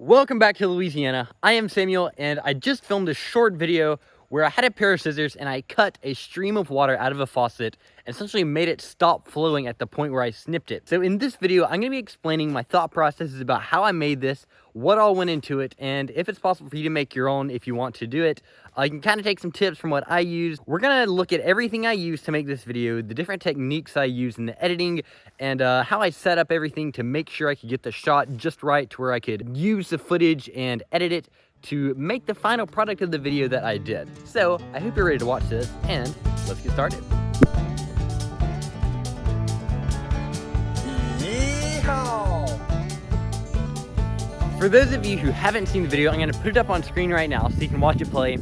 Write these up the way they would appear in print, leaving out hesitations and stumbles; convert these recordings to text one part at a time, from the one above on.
Welcome back to Louisiana. I am Samuel, and I just filmed a short video where I had a pair of scissors and I cut a stream of water out of a faucet and essentially made it stop flowing at the point where I snipped it. So in this video, I'm going to be explaining my thought processes about how I made this, what all went into it, and if it's possible for you to make your own if you want to do it. You can kind of take some tips from what I used. We're going to look at everything I used to make this video, the different techniques I used in the editing, and how I set up everything to make sure I could get the shot just right to where I could use the footage and edit it to make the final product of the video that I did. So I hope you're ready to watch this, and let's get started. For those of you who haven't seen the video, I'm going to put it up on screen right now so you can watch it play.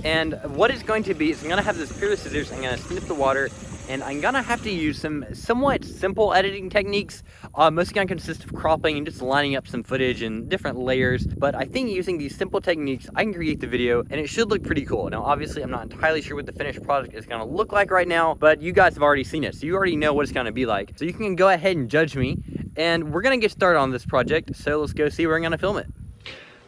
And what it's going to be is I'm going to have this pair of scissors, I'm going to snip the water, and I'm going to have to use some somewhat simple editing techniques. Mostly going to consist of cropping and just lining up some footage and different layers. But I think using these simple techniques, I can create the video and it should look pretty cool. Now, obviously, I'm not entirely sure what the finished product is going to look like right now, but you guys have already seen it, so you already know what it's going to be like. So you can go ahead and judge me, and we're going to get started on this project. So let's go see where I'm going to film it.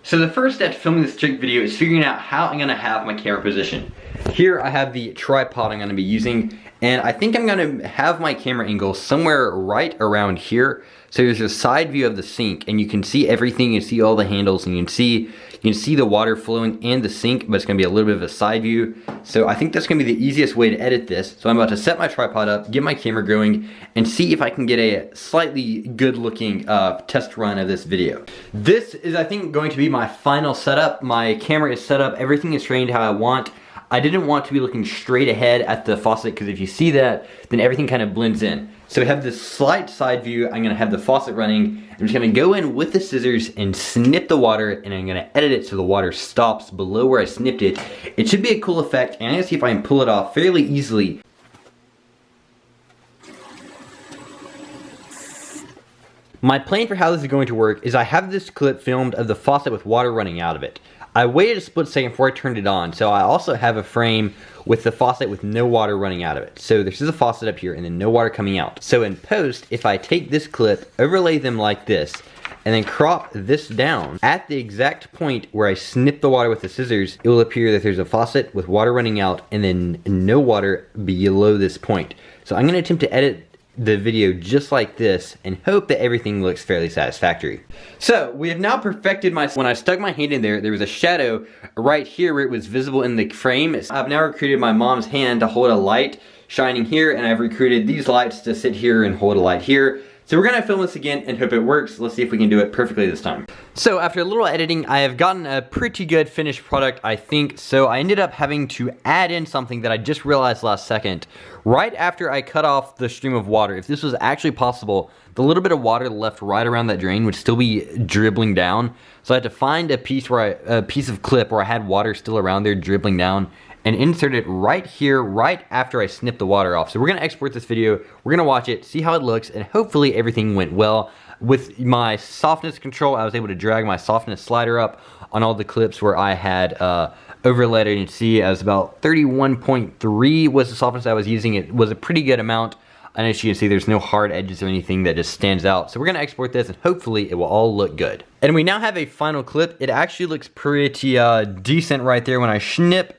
So the first step to filming this trick video is figuring out how I'm going to have my camera position. Here I have the tripod I'm going to be using, and I think I'm going to have my camera angle somewhere right around here. So there's a side view of the sink, and you can see everything, you can see all the handles, and you can see the water flowing and the sink, but it's going to be a little bit of a side view. So I think that's going to be the easiest way to edit this. So I'm about to set my tripod up, get my camera going, and see if I can get a slightly good looking test run of this video. This is, I think, going to be my final setup. My camera is set up, everything is trained how I want. I didn't want to be looking straight ahead at the faucet, because if you see that, then everything kind of blends in. So we have this slight side view. I'm going to have the faucet running. I'm just going to go in with the scissors and snip the water, and I'm going to edit it so the water stops below where I snipped it. It should be a cool effect, and I'm going to see if I can pull it off fairly easily. My plan for how this is going to work is I have this clip filmed of the faucet with water running out of it. I waited a split second before I turned it on, so I also have a frame with the faucet with no water running out of it. So this is a faucet up here and then no water coming out. So in post, if I take this clip, overlay them like this, and then crop this down at the exact point where I snip the water with the scissors, it will appear that there's a faucet with water running out and then no water below this point. So I'm going to attempt to edit the video just like this and hope that everything looks fairly satisfactory. So we have now perfected when I stuck my hand in there, there was a shadow right here where it was visible in the frame. I've now recruited my mom's hand to hold a light shining here, and I've recruited these lights to sit here and hold a light here. So we're gonna film this again and hope it works. Let's see if we can do it perfectly this time. So after a little editing, I have gotten a pretty good finished product, I think. So I ended up having to add in something that I just realized last second. Right after I cut off the stream of water, if this was actually possible, the little bit of water left right around that drain would still be dribbling down. So I had to find a piece of clip where I had water still around there dribbling down, and insert it right here, right after I snip the water off. So we're gonna export this video, we're gonna watch it, see how it looks, and hopefully everything went well. With my softness control, I was able to drag my softness slider up on all the clips where I had overlaid it. You can see I was about 31.3 was the softness I was using. It was a pretty good amount. And as you can see, there's no hard edges or anything that just stands out. So we're gonna export this and hopefully it will all look good. And we now have a final clip. It actually looks pretty decent right there when I snip.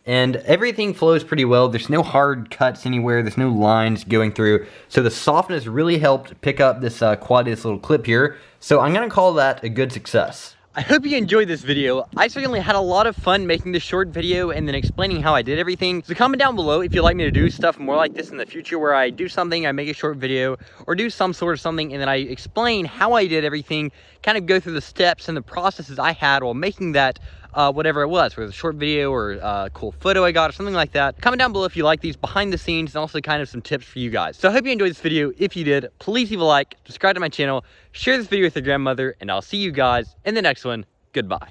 And everything flows pretty well. There's no hard cuts anywhere. There's no lines going through. So the softness really helped pick up this quality of this little clip here. So I'm gonna call that a good success. I hope you enjoyed this video. I certainly had a lot of fun making this short video and then explaining how I did everything. So comment down below if you'd like me to do stuff more like this in the future, where I do something, I make a short video, or do some sort of something, and then I explain how I did everything, kind of go through the steps and the processes I had while making that whatever it was, whether it's a short video or a cool photo I got or something like that. Comment down below if you like these behind the scenes and also kind of some tips for you guys. So I hope you enjoyed this video. If you did, please leave a like, subscribe to my channel, share this video with your grandmother, and I'll see you guys in the next one. Goodbye.